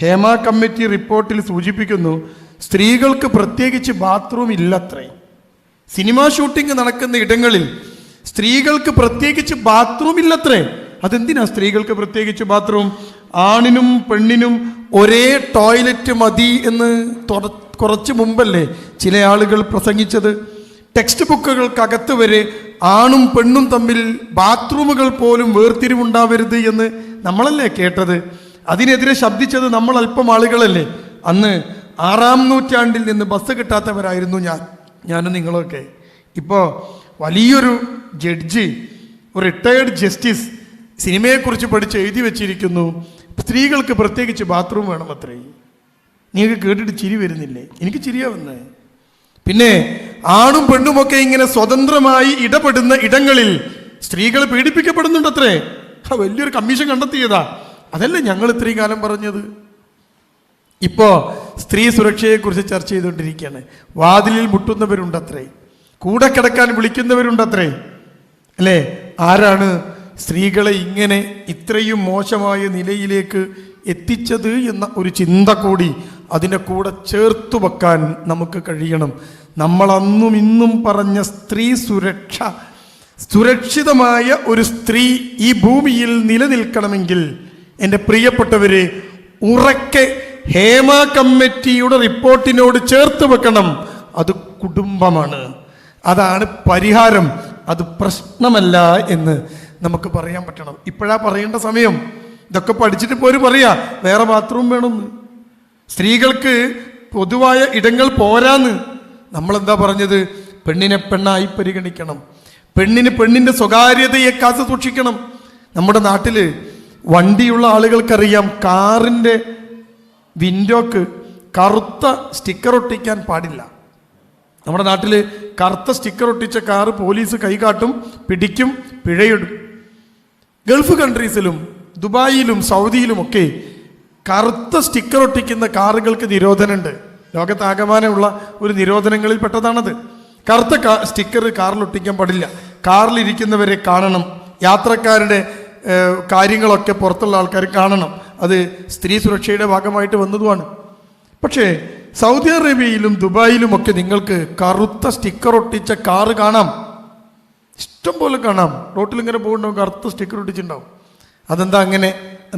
Hema committee റിപ്പോർട്ടിൽ സൂചിപ്പിക്കുന്നു, സ്ത്രീകൾക്ക് പ്രത്യേകിച്ച് ബാത്റൂം ഇല്ലത്രേ. സിനിമാ ഷൂട്ടിംഗ് നടക്കുന്ന ഇടങ്ങളിൽ സ്ത്രീകൾക്ക് പ്രത്യേകിച്ച് ബാത്റൂം ഇല്ലത്രേ. അതെന്തിനാ സ്ത്രീകൾക്ക് പ്രത്യേകിച്ച് ബാത്റൂം? ആണിനും പെണ്ണിനും ഒരേ ടോയ്ലറ്റ് മതി എന്ന് കുറച്ച് മുമ്പല്ലേ ചില ആളുകൾ പ്രസംഗിച്ചത്? ടെക്സ്റ്റ് ബുക്കുകൾക്കകത്ത് വരെ ആണും പെണ്ണും തമ്മിൽ ബാത്റൂമുകൾ പോലും വേർതിരിവുണ്ടാവരുത് എന്ന് നമ്മളല്ലേ കേട്ടത്? അതിനെതിരെ ശബ്ദിച്ചത് നമ്മൾ അല്പം ആളുകളല്ലേ? അന്ന് 6-ാം നൂറ്റാണ്ടിൽ നിന്ന് ബസ് കിട്ടാത്തവരായിരുന്നു ഞാനും നിങ്ങളൊക്കെ. ഇപ്പോൾ വലിയൊരു ജഡ്ജി, ഒരു റിട്ടയേർഡ് ജസ്റ്റിസ് സിനിമയെക്കുറിച്ച് പഠിച്ച് എഴുതി വെച്ചിരിക്കുന്നു, സ്ത്രീകൾക്ക് പ്രത്യേകിച്ച് ബാത്റൂം വേണമത്രേ. നിങ്ങൾക്ക് കേട്ടിട്ട് ചിരി വരുന്നില്ലേ? എനിക്ക് ചിരിയാ വന്നേ. പിന്നെ ആണും പെണ്ണുമൊക്കെ ഇങ്ങനെ സ്വതന്ത്രമായി ഇടപെടുന്ന ഇടങ്ങളിൽ സ്ത്രീകൾ പീഡിപ്പിക്കപ്പെടുന്നുണ്ടത്രേ. വലിയൊരു കമ്മീഷൻ കണ്ടെത്തിയതാ. അതല്ലേ ഞങ്ങൾ ഇത്രയും കാലം പറഞ്ഞത്. ഇപ്പോ സ്ത്രീ സുരക്ഷയെക്കുറിച്ച് ചർച്ച ചെയ്തുകൊണ്ടിരിക്കുകയാണ്. വാതിലിൽ മുട്ടുന്നവരുണ്ടത്രേ, കൂടെ കിടക്കാൻ വിളിക്കുന്നവരുണ്ടത്രേ, അല്ലേ? ആരാണ് സ്ത്രീകളെ ഇങ്ങനെ ഇത്രയും മോശമായ നിലയിലേക്ക് എത്തിച്ചത് എന്ന ഒരു ചിന്ത കൂടി അതിൻ്റെ കൂടെ ചേർത്തു വെക്കാൻ നമുക്ക് കഴിയണം. നമ്മൾ അന്നും ഇന്നും പറഞ്ഞ സ്ത്രീ സുരക്ഷ, സുരക്ഷിതമായ ഒരു സ്ത്രീ ഈ ഭൂമിയിൽ നിലനിൽക്കണമെങ്കിൽ എൻ്റെ പ്രിയപ്പെട്ടവരെ, ഉറക്കെ ഹേമ കമ്മിറ്റിയുടെ റിപ്പോർട്ടിനോട് ചേർത്ത് വെക്കണം. അത് കുടുംബമാണ്, അതാണ് പരിഹാരം, അത് പ്രശ്നമല്ല എന്ന് നമുക്ക് പറയാൻ പറ്റണം. ഇപ്പോഴാ പറയേണ്ട സമയം. ഇതൊക്കെ പഠിച്ചിട്ട് പോര് പറയാ വേറെ ബാത്റൂം വേണമെന്ന്, സ്ത്രീകൾക്ക് പൊതുവായ ഇടങ്ങൾ പോരാന്ന്. നമ്മളെന്താ പറഞ്ഞത്? പെണ്ണിനെ പെണ്ണായി പരിഗണിക്കണം, പെണ്ണിൻ്റെ സ്വകാര്യതയെ കാത്തു സൂക്ഷിക്കണം. നമ്മുടെ നാട്ടിൽ വണ്ടിയുള്ള ആളുകൾക്കറിയാം, കാറിൻ്റെ വിൻഡോക്ക് കറുത്ത സ്റ്റിക്കർ ഒട്ടിക്കാൻ പാടില്ല. നമ്മുടെ നാട്ടിൽ കറുത്ത സ്റ്റിക്കർ ഒട്ടിച്ച കാറ് പോലീസ് കൈകാട്ടും, പിടിക്കും, പിഴയിടും. ഗൾഫ് കൺട്രീസിലും ദുബായിലും സൗദിയിലുമൊക്കെ കറുത്ത സ്റ്റിക്കർ ഒട്ടിക്കുന്ന കാറുകൾക്ക് നിരോധനമുണ്ട്. ലോകത്താകമാനമുള്ള ഒരു നിരോധനങ്ങളിൽ പെട്ടതാണത്. കറുത്ത സ്റ്റിക്കർ കാറിൽ ഒട്ടിക്കാൻ പാടില്ല. കാറിലിരിക്കുന്നവരെ കാണണം, യാത്രക്കാരുടെ കാര്യങ്ങളൊക്കെ പുറത്തുള്ള ആൾക്കാർ കാണണം. അത് സ്ത്രീ സുരക്ഷയുടെ ഭാഗമായിട്ട് വന്നതുമാണ്. പക്ഷേ സൗദി അറേബ്യയിലും ദുബായിലുമൊക്കെ നിങ്ങൾക്ക് കറുത്ത സ്റ്റിക്കർ ഒട്ടിച്ച കാറ് കാണാം, ഇഷ്ടം പോലെ കാണാം. റോട്ടിലിങ്ങനെ പോകുന്നുണ്ടാവും, കറുത്ത സ്റ്റിക്കർ ഒട്ടിച്ചിട്ടുണ്ടാവും. അതെന്താ അങ്ങനെ?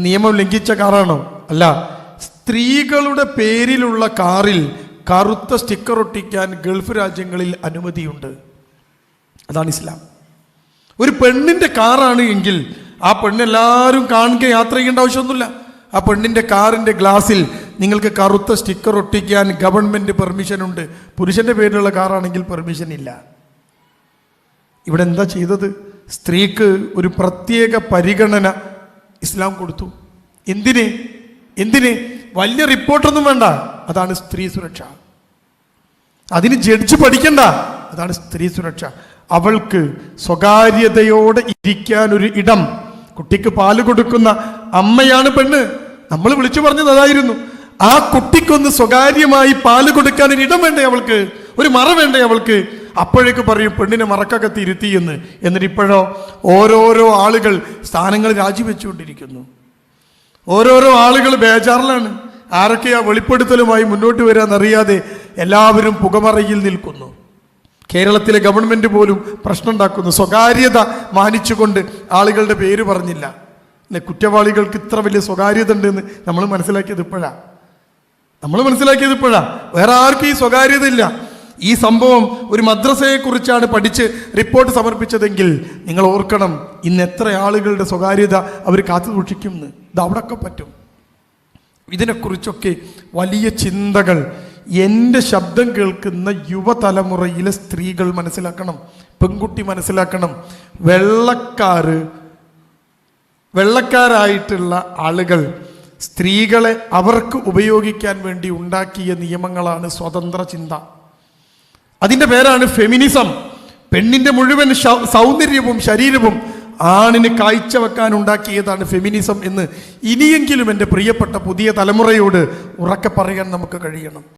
നിയമം ലംഘിച്ച കാറാണോ? അല്ല. സ്ത്രീകളുടെ പേരിലുള്ള കാറിൽ കറുത്ത സ്റ്റിക്കർ ഒട്ടിക്കാൻ ഗൾഫ് രാജ്യങ്ങളിൽ അനുമതിയുണ്ട്. അതാണ് ഇസ്ലാം. ഒരു പെണ്ണിൻ്റെ കാറാണ് എങ്കിൽ ആ പെണ്ണെല്ലാവരും കാണുക, യാത്ര ചെയ്യേണ്ട ആവശ്യമൊന്നുമില്ല. ആ പെണ്ണിൻ്റെ കാറിൻ്റെ ഗ്ലാസിൽ നിങ്ങൾക്ക് കറുത്ത സ്റ്റിക്കർ ഒട്ടിക്കാൻ ഗവൺമെൻറ് പെർമിഷൻ ഉണ്ട്. പുരുഷൻ്റെ പേരിലുള്ള കാറാണെങ്കിൽ പെർമിഷൻ ഇല്ല. ഇവിടെ എന്താ ചെയ്തത്? സ്ത്രീക്ക് ഒരു പ്രത്യേക പരിഗണന ഇസ്ലാം കൊടുത്തു. എന്തിന്? വലിയ റിപ്പോർട്ടൊന്നും വേണ്ട, അതാണ് സ്ത്രീ സുരക്ഷ. അതിന് ജഡ്ജ് പഠിക്കണ്ട, അതാണ് സ്ത്രീ സുരക്ഷ. അവൾക്ക് സ്വകാര്യതയോടെ ഇരിക്കാൻ ഒരു ഇടം. കുട്ടിക്ക് പാല് കൊടുക്കുന്ന അമ്മയാണ് പെണ്ണ്. നമ്മൾ വിളിച്ചു പറഞ്ഞത് അതായിരുന്നു. ആ കുട്ടിക്കൊന്ന് സ്വകാര്യമായി പാല് കൊടുക്കാൻ ഒരു ഇടം വേണ്ടേ അവൾക്ക്? ഒരു മറ വേണ്ടേ അവൾക്ക്? അപ്പോഴേക്ക് പറയും പെണ്ണിനെ മറക്കകത്ത് ഇരുത്തി എന്ന്. എന്നിട്ട് ഇപ്പോഴോ ഓരോരോ ആളുകൾ സ്ഥാനങ്ങൾ രാജിവെച്ചുകൊണ്ടിരിക്കുന്നു. ഓരോരോ ആളുകൾ ബേജാറിലാണ്. ആരൊക്കെയാ വെളിപ്പെടുത്തലുമായി മുന്നോട്ട് വരാമെന്നറിയാതെ എല്ലാവരും പുകമറയിൽ നിൽക്കുന്നു. കേരളത്തിലെ ഗവൺമെൻറ് പോലും പ്രശ്നം ഉണ്ടാക്കുന്നു. സ്വകാര്യത മാനിച്ചുകൊണ്ട് ആളുകളുടെ പേര് പറഞ്ഞില്ല. കുറ്റവാളികൾക്ക് ഇത്ര വലിയ സ്വകാര്യത ഉണ്ടെന്ന് നമ്മൾ മനസ്സിലാക്കിയത് ഇപ്പോഴാ. വേറെ ആർക്കും ഈ സ്വകാര്യത ഇല്ല. ഈ സംഭവം ഒരു മദ്രസയെക്കുറിച്ചാണ് പഠിച്ച് റിപ്പോർട്ട് സമർപ്പിച്ചതെങ്കിൽ നിങ്ങൾ ഓർക്കണം, ഇന്ന് എത്ര ആളുകളുടെ സ്വകാര്യത അവർ കാത്തു സൂക്ഷിക്കുമെന്ന്. ഇത് അവിടെയൊക്കെ പറ്റും. ഇതിനെക്കുറിച്ചൊക്കെ വലിയ ചിന്തകൾ എൻ്റെ ശബ്ദം കേൾക്കുന്ന യുവതലമുറയിലെ സ്ത്രീകൾ മനസ്സിലാക്കണം, പെൺകുട്ടി മനസ്സിലാക്കണം. വെള്ളക്കാരായിട്ടുള്ള ആളുകൾ സ്ത്രീകളെ അവർക്ക് ഉപയോഗിക്കാൻ വേണ്ടി ഉണ്ടാക്കിയ നിയമങ്ങളാണ് സ്വതന്ത്ര ചിന്ത. അതിൻ്റെ പേരാണ് ഫെമിനിസം. പെണ്ണിൻ്റെ മുഴുവൻ സൗന്ദര്യവും ശരീരവും ആണിന് കാഴ്ചവെക്കാൻ ഉണ്ടാക്കിയതാണ് ഫെമിനിസം എന്ന് ഇനിയെങ്കിലും എൻ്റെ പ്രിയപ്പെട്ട പുതിയ തലമുറയോട് ഉറക്കെ പറയാൻ നമുക്ക് കഴിയണം.